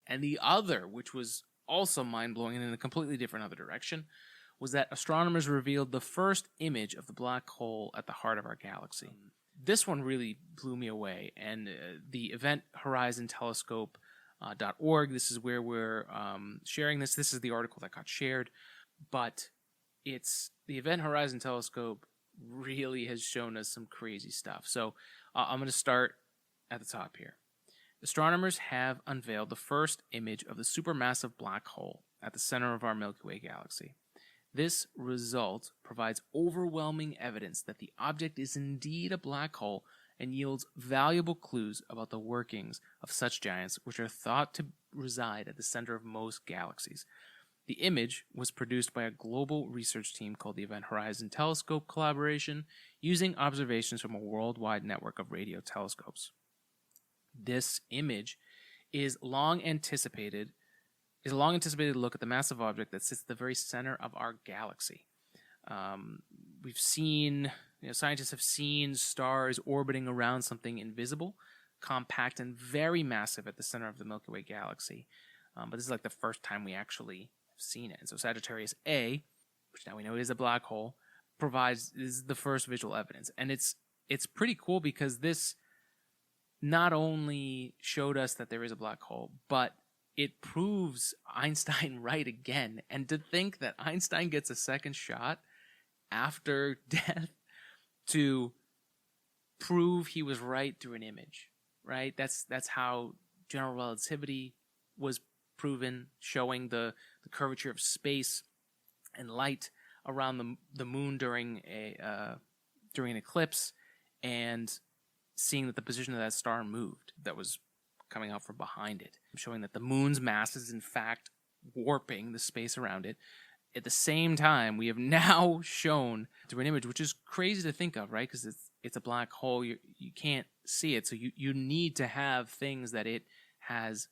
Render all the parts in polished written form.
And the other, which was also mind-blowing and in a completely different other direction, was that astronomers revealed the first image of the black hole at the heart of our galaxy. This one really blew me away, and the Event Horizon Telescope .org, this is where we're sharing this. This is the article that got shared, but it's the Event Horizon Telescope really has shown us some crazy stuff. So I'm going to start at the top here. Astronomers have unveiled the first image of the supermassive black hole at the center of our Milky Way Galaxy. This result provides overwhelming evidence that the object is indeed a black hole and yields valuable clues about the workings of such giants, which are thought to reside at the center of most galaxies. The image was produced by a global research team called the Event Horizon Telescope Collaboration, using observations from a worldwide network of radio telescopes. This image is a long anticipated look at the massive object that sits at the very center of our galaxy. We've seen, scientists have seen stars orbiting around something invisible, compact, and very massive at the center of the Milky Way Galaxy. But this is like the first time we actually have seen it. And so Sagittarius A, which now we know is a black hole, is the first visual evidence. And it's pretty cool because this not only showed us that there is a black hole, but it proves Einstein right again. And to think that Einstein gets a second shot after death to prove he was right through an image, right? That's how general relativity was proven, showing the curvature of space and light around the moon during an eclipse, and seeing that the position of that star moved that was coming out from behind it, showing that the moon's mass is in fact warping the space around it. At the same time, we have now shown through an image, which is crazy to think of, right? Because it's a black hole. You can't see it, so you need to have things that it has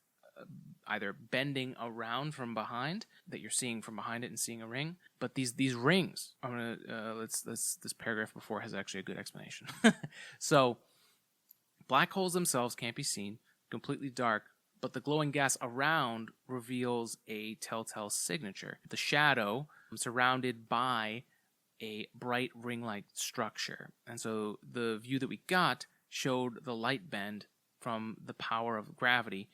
either bending around from behind, that you're seeing from behind it and seeing a ring. But these rings, I'm gonna this paragraph before has actually a good explanation. So black holes themselves can't be seen, completely dark, but the glowing gas around reveals a telltale signature. The shadow surrounded by a bright ring-like structure. And so the view that we got showed the light bend from the power of gravity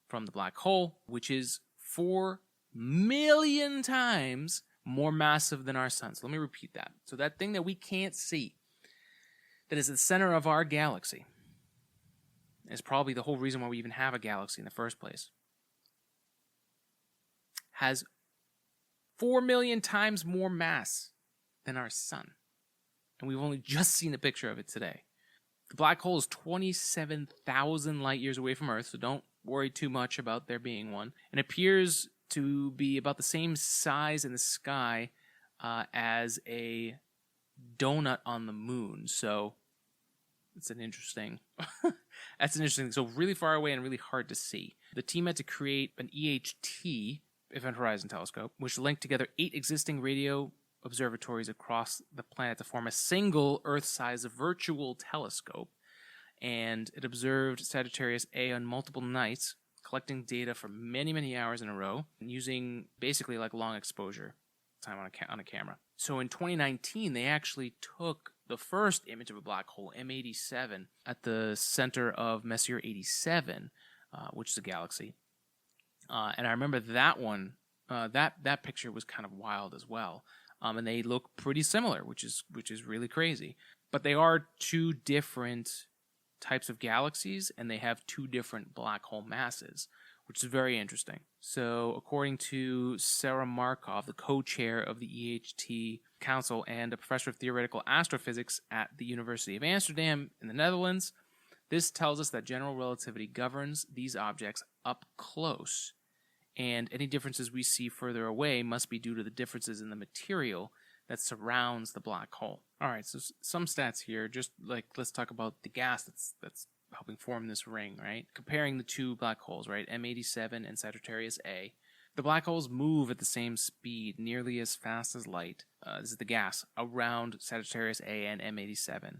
from the black hole, which is 4 million times more massive than our sun. So let me repeat that. So that thing that we can't see, that is at the center of our galaxy, is probably the whole reason why we even have a galaxy in the first place, has 4 million times more mass than our sun. And we've only just seen a picture of it today. The black hole is 27,000 light years away from Earth, so don't worry too much about there being one. And appears to be about the same size in the sky as a donut on the moon. So it's an interesting that's an interesting thing. So really far away and really hard to see. The team had to create an EHT, Event Horizon Telescope, which linked together 8 existing radio observatories across the planet to form a single Earth-sized virtual telescope. And it observed Sagittarius A on multiple nights, collecting data for many, many hours in a row, and using basically like long exposure time on a camera. So in 2019, they actually took the first image of a black hole, M87, at the center of Messier 87, which is a galaxy. And I remember that one, that picture was kind of wild as well. And they look pretty similar, which is really crazy. But they are 2 different types of galaxies, and they have 2 different black hole masses, which is very interesting. So according to Sarah Markov, the co-chair of the EHT Council and a professor of theoretical astrophysics at the University of Amsterdam in the Netherlands, this tells us that general relativity governs these objects up close, and any differences we see further away must be due to the differences in the material that surrounds the black hole. All right, so some stats here. Just like, let's talk about the gas that's helping form this ring, right? Comparing the 2 black holes, right? M87 and Sagittarius A. The black holes move at the same speed, nearly as fast as light. This is the gas around Sagittarius A and M87.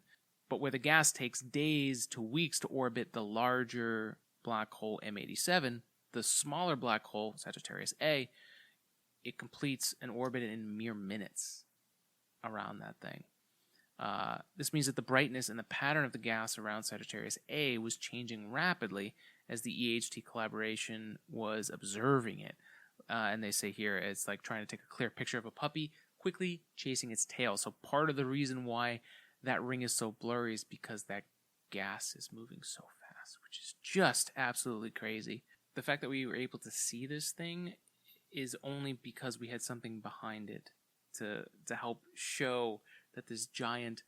But where the gas takes days to weeks to orbit the larger black hole M87, the smaller black hole, Sagittarius A, it completes an orbit in mere minutes around that thing. This means that the brightness and the pattern of the gas around Sagittarius A was changing rapidly as the EHT collaboration was observing it. And they say here it's like trying to take a clear picture of a puppy quickly chasing its tail. So part of the reason why that ring is so blurry is because that gas is moving so fast, which is just absolutely crazy. The fact that we were able to see this thing is only because we had something behind it to help show that this giant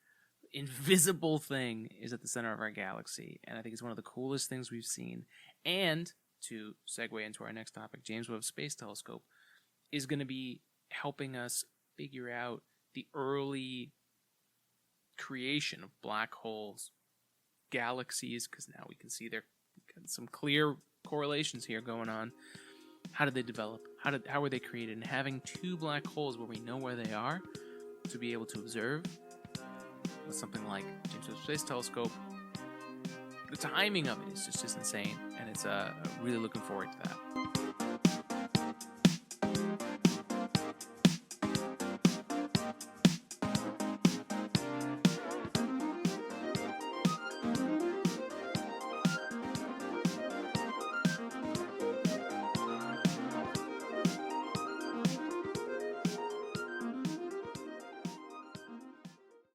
invisible thing is at the center of our galaxy. And I think it's one of the coolest things we've seen. And to segue into our next topic, James Webb Space Telescope is going to be helping us figure out the early creation of black holes, galaxies, because now we can see there some clear correlations here going on. How did they develop? How were they created? And having two black holes where we know where they are to be able to observe with something like James Webb Space Telescope, the timing of it is just insane, and it's really looking forward to that.